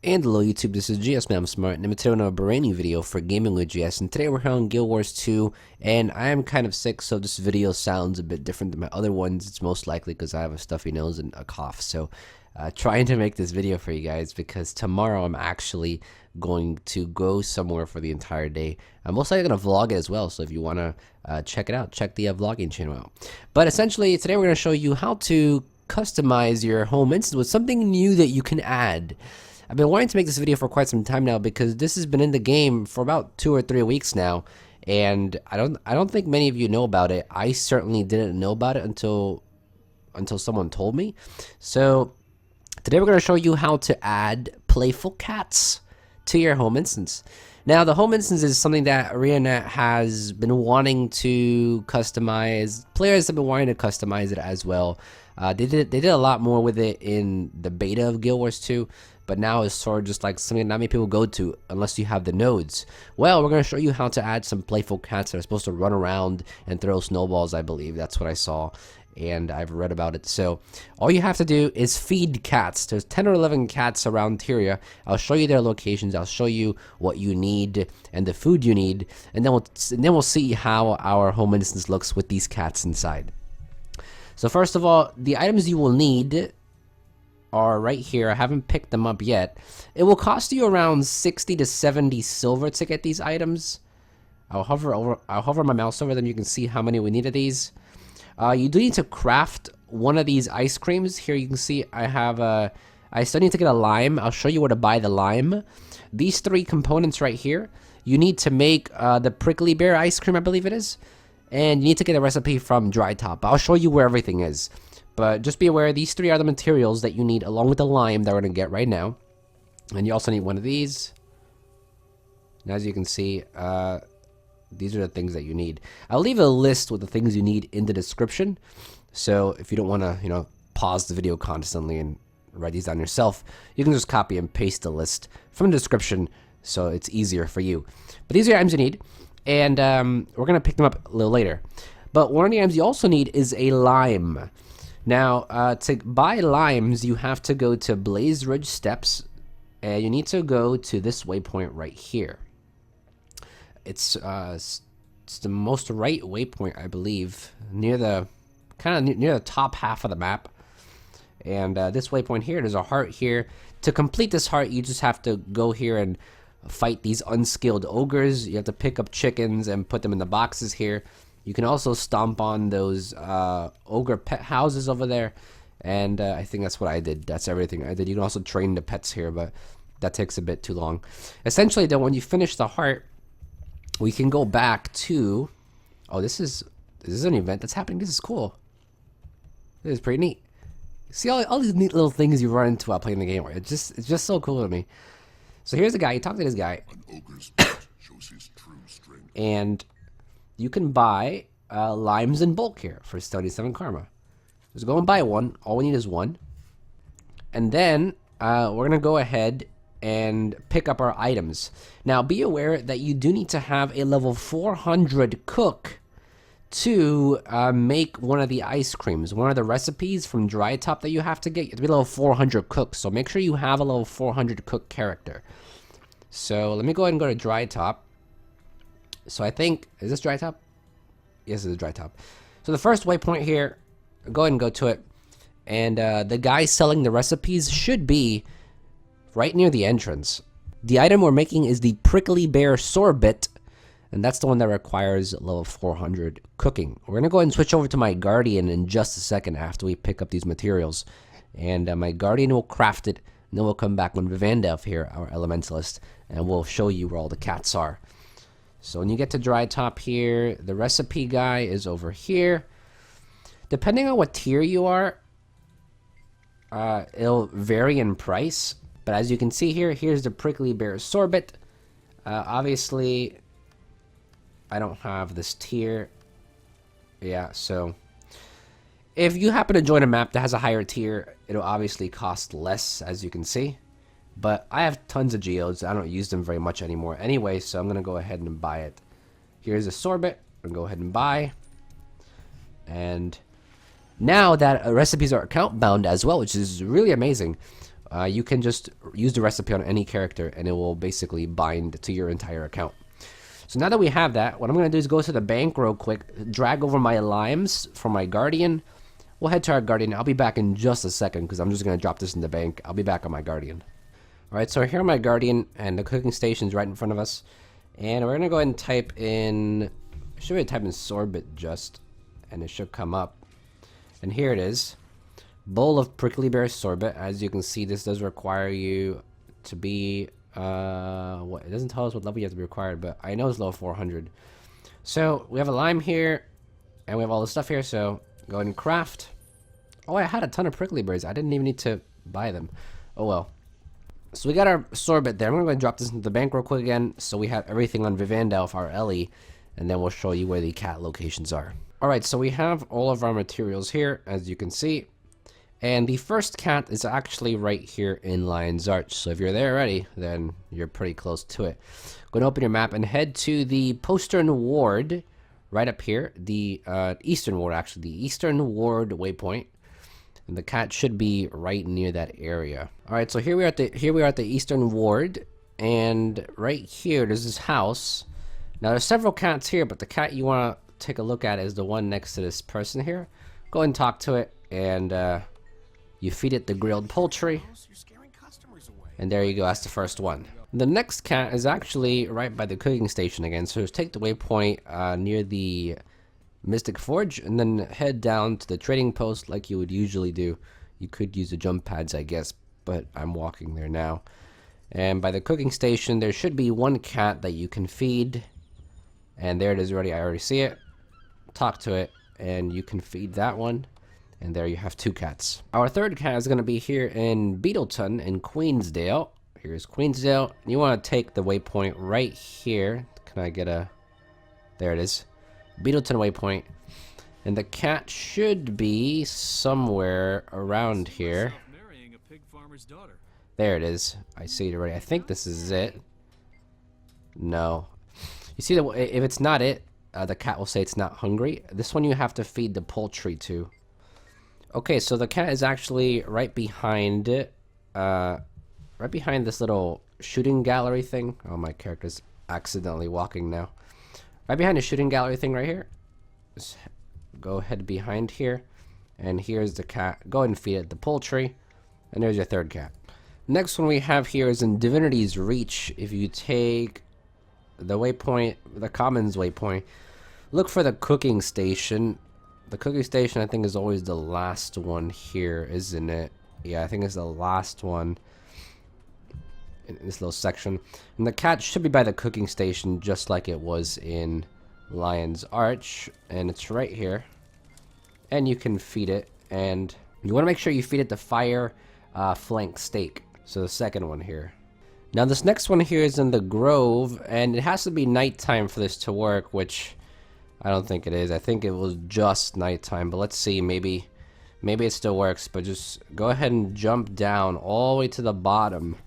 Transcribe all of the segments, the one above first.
And hello YouTube, this is GSmaniamsmart, and I'm today on a brand new video for Gaming with GS, and today we're here on Guild Wars 2, and I am kind of sick, so this video sounds a bit different than my other ones. It's most likely because I have a stuffy nose and a cough, so trying to make this video for you guys because tomorrow I'm actually going to go somewhere for the entire day. I'm most likely going to vlog it as well, so if you want to check it out, check the vlogging channel out. But essentially, today we're going to show you how to customize your home instance with something new that you can add. I've been wanting to make this video for quite some time now because this has been in the game for about 2 or 3 weeks now, and I don't think many of you know about it. I certainly didn't know about it until someone told me. So today we're going to show you how to add playful cats to your home instance. Now, the home instance is something that ArenaNet has been wanting to customize. Players have been wanting to customize it as well. They did a lot more with it in the beta of Guild Wars 2, but now it's sort of just like something not many people go to unless you have the nodes. Well, we're going to show you how to add some playful cats that are supposed to run around and throw snowballs, I believe. That's what I saw, and I've read about it. So all you have to do is feed cats. There's 10 or 11 cats around Tyria. I'll show you their locations. I'll show you what you need and the food you need, and then we'll see how our home instance looks with these cats inside. So first of all, the items you will need are right here. I haven't picked them up yet. It will cost you around 60 to 70 silver to get these items. I'll hover my mouse over them. You can see how many we need of these. You do need to craft one of these ice creams. Here you can see I have I still need to get a lime. I'll show you where to buy the lime. These 3 components right here, you need to make the prickly bear ice cream, I believe it is. And you need to get a recipe from Dry Top. I'll show you where everything is. But just be aware, these 3 are the materials that you need along with the lime that we're going to get right now. And you also need one of these. And as you can see, these are the things that you need. I'll leave a list with the things you need in the description. So if you don't want to, pause the video constantly and write these down yourself, you can just copy and paste the list from the description so it's easier for you. But these are the items you need. And we're going to pick them up a little later. But one of the items you also need is a lime. Now, to buy limes, you have to go to Blaze Ridge Steps, and you need to go to this waypoint right here. It's the most right waypoint, I believe, near the near the top half of the map. And this waypoint here, there's a heart here. To complete this heart, you just have to go here and fight these unskilled ogres. You have to pick up chickens and put them in the boxes here. You can also stomp on those ogre pet houses over there, and I think that's what I did. That's everything I did. You can also train the pets here, but that takes a bit too long. Essentially, then, when you finish the heart, we can go back to... Oh, this is an event that's happening. This is cool. This is pretty neat. See all these neat little things you run into while playing the game. It's just so cool to me. So here's the guy. You talk to this guy. An ogre's shows his true strength. And you can buy limes in bulk here for 77 karma. Just go and buy one. All we need is one. And then we're going to go ahead and pick up our items. Now, be aware that you do need to have a level 400 cook to make one of the ice creams. One of the recipes from Dry Top that you have to get. You have to be level 400 cook. So make sure you have a level 400 cook character. So let me go ahead and go to Dry Top. So I think, is this Dry Top? Yes, it is Dry Top. So the first waypoint here, go ahead and go to it. And the guy selling the recipes should be right near the entrance. The item we're making is the Prickly Bear Sorbet. And that's the one that requires level 400 cooking. We're going to go ahead and switch over to my Guardian in just a second after we pick up these materials. And my Guardian will craft it. And then we'll come back when Vivandelf here, our Elementalist. And we'll show you where all the cats are. So when you get to Dry Top here, the recipe guy is over here. Depending on what tier you are, it'll vary in price. But as you can see here, here's the Prickly Bear Sorbet. Obviously, I don't have this tier. Yeah, so if you happen to join a map that has a higher tier, it'll obviously cost less, as you can see. But I have tons of geodes. I don't use them very much anymore anyway, so I'm going to go ahead and buy it. Here's a sorbet. I'm going to go ahead and buy. And now that recipes are account bound as well, which is really amazing, you can just use the recipe on any character and it will basically bind to your entire account. So now that we have that, what I'm going to do is go to the bank real quick, drag over my limes from my guardian. We'll head to our guardian. I'll be back in just a second because I'm just going to drop this in the bank. I'll be back on my guardian. Alright, so here on my guardian, and the cooking station's right in front of us. And we're going to go ahead and type in, should we type in sorbet just, and it should come up. And here it is. Bowl of prickly pear sorbet. As you can see, this does require you to be, what, it doesn't tell us what level you have to be required, but I know it's level 400. So we have a lime here, and we have all this stuff here, so go ahead and craft. Oh, I had a ton of prickly berries. I didn't even need to buy them. Oh well. So we got our sorbet there. I'm going to go and drop this into the bank real quick again, so we have everything on Vivandel for our Ellie, and then we'll show you where the cat locations are. Alright, so we have all of our materials here, as you can see. And the first cat is actually right here in Lion's Arch. So if you're there already, then you're pretty close to it. Go and open your map and head to the Postern Ward, right up here. The Eastern Ward, actually. The Eastern Ward waypoint. And the cat should be right near that area. Alright, so here we are at the Eastern Ward. And right here, there's this house. Now, there's several cats here, but the cat you want to take a look at is the one next to this person here. Go and talk to it, and you feed it the grilled poultry. And there you go, that's the first one. The next cat is actually right by the cooking station again. So just take the waypoint near the Mystic Forge, and then head down to the trading post like you would usually do. You could use the jump pads, I guess, but I'm walking there now. And by the cooking station, there should be one cat that you can feed. And there it is already, I already see it. Talk to it, and you can feed that one. And there you have two cats. Our third cat is going to be here in Beetleton in Queensdale. Here's Queensdale. You want to take the waypoint right here. Can I get a... There it is. Beetleton waypoint. And the cat should be somewhere around here. There it is. I see it already. I think this is it. No. You see, if it's not it, the cat will say it's not hungry. This one you have to feed the poultry to. Okay, so the cat is actually right behind it. Right behind this little shooting gallery thing. Oh, my character's accidentally walking now. Right behind the shooting gallery thing right here. Just go ahead behind here. And here's the cat. Go ahead and feed it the poultry. And there's your third cat. Next one we have here is in Divinity's Reach. If you take the waypoint, the Commons waypoint, look for the cooking station. The cooking station, I think, is always the last one here, isn't it? Yeah, I think it's the last one in this little section. And the cat should be by the cooking station, just like it was in Lion's Arch. And it's right here. And you can feed it. And you want to make sure you feed it the fire flank steak. So the second one here. Now this next one here is in the Grove. And it has to be nighttime for this to work, which I don't think it is. I think it was just nighttime. But let's see. Maybe it still works. But just go ahead and jump down all the way to the bottom.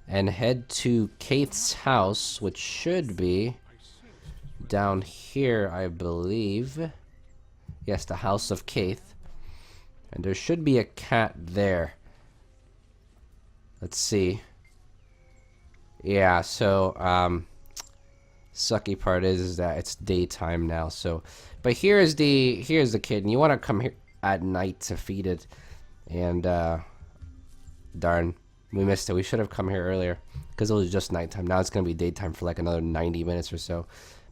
And head to Kaith's house, which should be down here, I believe. Yes, the house of Kaith. And there should be a cat there. Let's see. Yeah, so, sucky part is that it's daytime now, so. But here's the kid, and you want to come here at night to feed it. And, darn. We missed it. We should have come here earlier because it was just nighttime. Now it's going to be daytime for like another 90 minutes or so.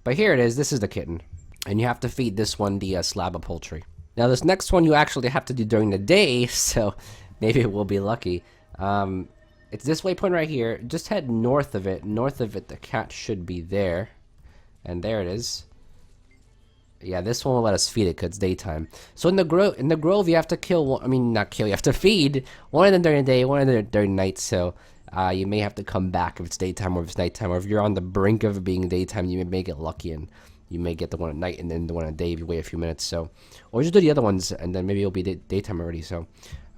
But here it is. This is the kitten. And you have to feed this one the slab of poultry. Now this next one you actually have to do during the day, so maybe we'll be lucky. It's this waypoint right here. Just head north of it. North of it, the cat should be there. And there it is. Yeah, this one will let us feed it because it's daytime. So in the grove, you have to kill one. I mean, not kill. You have to feed one of them during the day, one of them during night. So you may have to come back if it's daytime or if it's nighttime, or if you're on the brink of it being daytime, you may get lucky and you may get the one at night and then the one at day if you wait a few minutes. So, or just do the other ones and then maybe it'll be daytime already. So,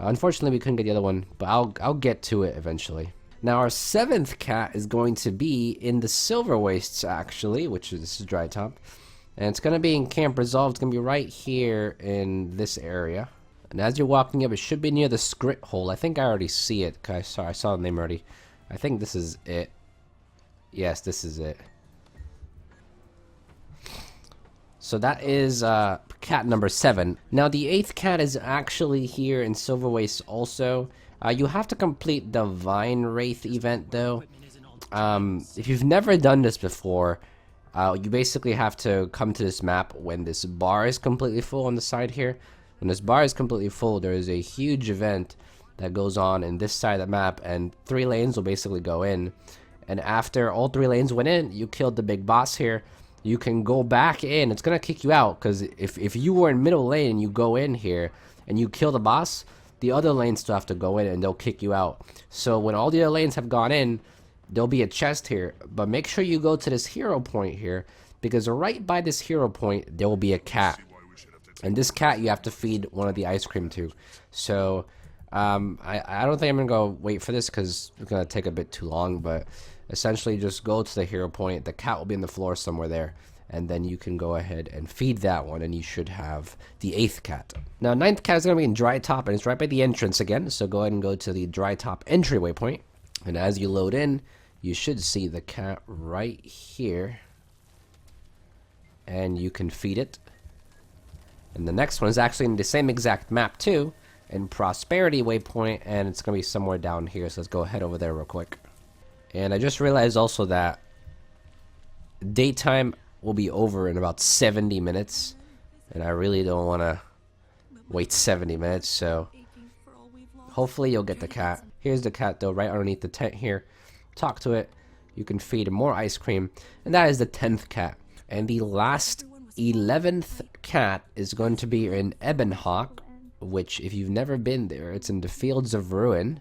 unfortunately, we couldn't get the other one, but I'll get to it eventually. Now our seventh cat is going to be in the Silver Wastes actually, which is this is Dry Top. And it's going to be in Camp Resolve. It's going to be right here in this area. And as you're walking up, it should be near the script hole. I think I already see it. I saw the name already. I think this is it. Yes, this is it. So that is cat number 7. Now the 8th cat is actually here in Silver Waste also. You have to complete the Vine Wraith event though. If you've never done this before, you basically have to come to this map when this bar is completely full on the side here. When this bar is completely full, there is a huge event that goes on in this side of the map, and 3 lanes will basically go in. And after all 3 lanes went in, you killed the big boss here. You can go back in. It's gonna kick you out because if you were in middle lane and you go in here and you kill the boss, the other lanes still have to go in and they'll kick you out. So when all the other lanes have gone in, there'll be a chest here. But make sure you go to this hero point here, because right by this hero point there will be a cat. And this cat you have to feed one of the ice cream to. So I don't think I'm gonna go wait for this because it's gonna take a bit too long, but essentially just go to the hero point. The cat will be in the floor somewhere there, and then you can go ahead and feed that one, and you should have the 8th cat. Now 9th cat is gonna be in Dry Top, and it's right by the entrance again, so go ahead and go to the Dry Top entryway point, and as you load in, you should see the cat right here, and you can feed it. And the next one is actually in the same exact map too, in Prosperity Waypoint, and it's gonna be somewhere down here, so let's go head over there real quick. And I just realized also that daytime will be over in about 70 minutes, and I really don't want to wait 70 minutes, so hopefully you'll get the cat. Here's the cat though, right underneath the tent here. Talk to it, you can feed it more ice cream, and that is the 10th cat. And the last 11th cat is going to be in Ebonhawk, which if you've never been there, it's in the Fields of Ruin,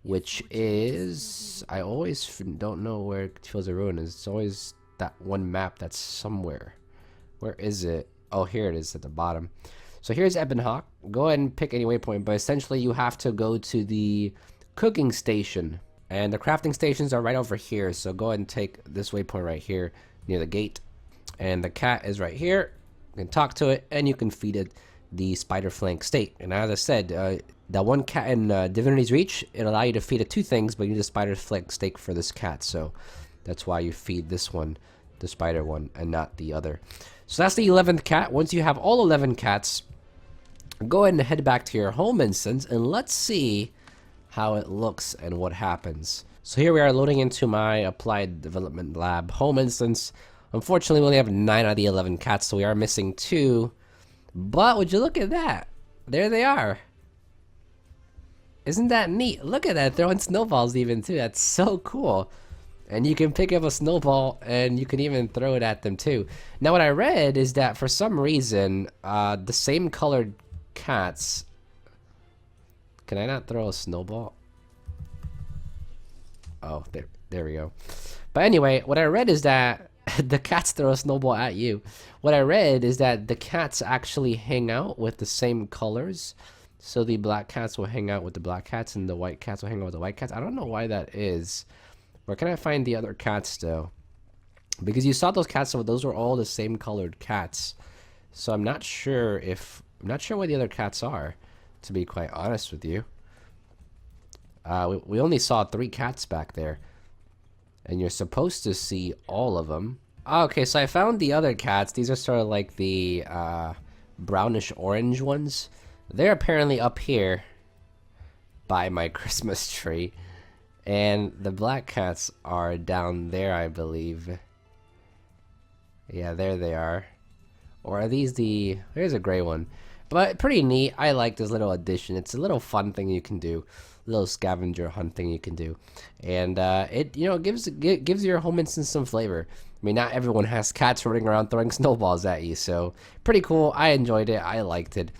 which is, I always don't know where Fields of Ruin is. It's always that one map that's somewhere. Where is it? Oh, here it is at the bottom. So here's Ebonhawk. Go ahead and pick any waypoint, but essentially you have to go to the cooking station, and the crafting stations are right over here. So go ahead and take this waypoint right here near the gate, and the cat is right here. You can talk to it, and you can feed it the spider flank steak. And as I said, that one cat in Divinity's Reach, it'll allow you to feed it 2 things, but you need a spider flank steak for this cat, so that's why you feed this one, the spider one, and not the other. So that's the 11th cat. Once you have all 11 cats, go ahead and head back to your home instance, and let's see how it looks and what happens. So here we are loading into my Applied Development Lab home instance. Unfortunately, we only have 9 out of the 11 cats, so we are missing 2. But would you look at that? There they are. Isn't that neat? Look at that, throwing snowballs even too. That's so cool. And you can pick up a snowball and you can even throw it at them too. Now what I read is that for some reason, the same colored cats... Can I not throw a snowball? Oh, there we go. But anyway, what I read is that the cats throw a snowball at you. What I read is that the cats actually hang out with the same colors. So the black cats will hang out with the black cats and the white cats will hang out with the white cats. I don't know why that is. Where can I find the other cats though? Because you saw those cats, so those were all the same colored cats. So I'm not sure where the other cats are, to be quite honest with you. We only saw 3 cats back there. And you're supposed to see all of them. Okay, so I found the other cats. These are sort of like the brownish orange ones. They're apparently up here by my Christmas tree. And the black cats are down there, I believe. Yeah, there they are. Or are these the... There's a gray one. But pretty neat. I like this little addition. It's a little fun thing you can do. A little scavenger hunt thing you can do. And it gives your home instance some flavor. I mean, not everyone has cats running around throwing snowballs at you. So, pretty cool. I enjoyed it. I liked it.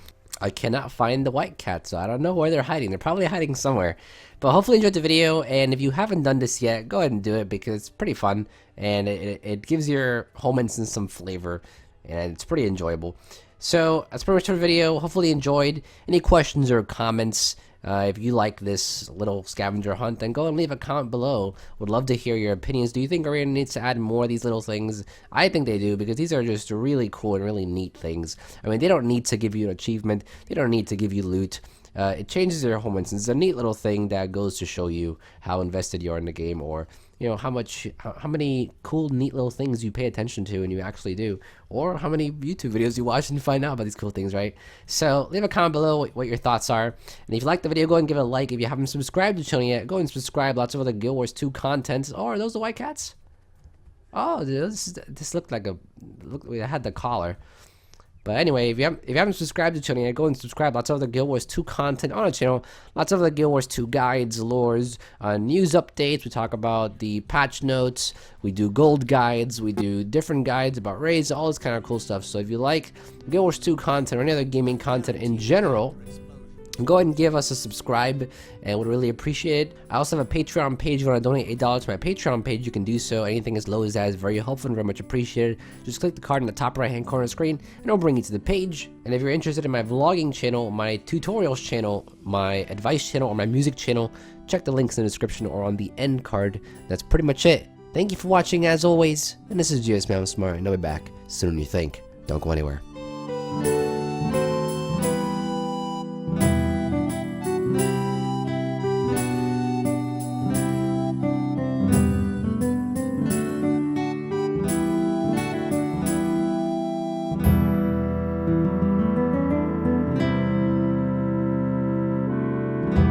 I cannot find the white cat, so I don't know where they're hiding. They're probably hiding somewhere. But hopefully you enjoyed the video, and if you haven't done this yet, go ahead and do it because it's pretty fun, and it gives your home instance some flavor, and it's pretty enjoyable. So that's pretty much for the video. Hopefully you enjoyed. Any questions or comments? If you like this little scavenger hunt, then go and leave a comment below. Would love to hear your opinions. Do you think Arena needs to add more of these little things? I think they do, because these are just really cool and really neat things. I mean, they don't need to give you an achievement. They don't need to give you loot. It changes your home instance. It's a neat little thing that goes to show you how invested you are in the game, or how many cool, neat little things you pay attention to and you actually do, or how many YouTube videos you watch and find out about these cool things, right? So leave a comment below what your thoughts are, and if you like the video, go ahead and give it a like. If you haven't subscribed to the channel yet, go and subscribe. Lots of other Guild Wars 2 content. Oh, are those the white cats? Oh, this looked like it had the collar. But anyway, if you haven't subscribed to the channel yet, go and subscribe. Lots of other Guild Wars 2 content on the channel. Lots of other Guild Wars 2 guides, lores, news updates. We talk about the patch notes. We do gold guides. We do different guides about raids, all this kind of cool stuff. So if you like Guild Wars 2 content or any other gaming content in general, go ahead and give us a subscribe, and would really appreciate it. I also have a Patreon page. If you want to donate $8 to my Patreon page, you can do so. Anything as low as that is very helpful and very much appreciated. Just click the card in the top right hand corner of the screen and it'll bring you to the page. And if you're interested in my vlogging channel, my tutorials channel, my advice channel, or my music channel, check the links in the description or on the end card. That's pretty much it. Thank you for watching as always, and this is GSmaniamsmart, and I'll be back sooner than you think. Don't go anywhere.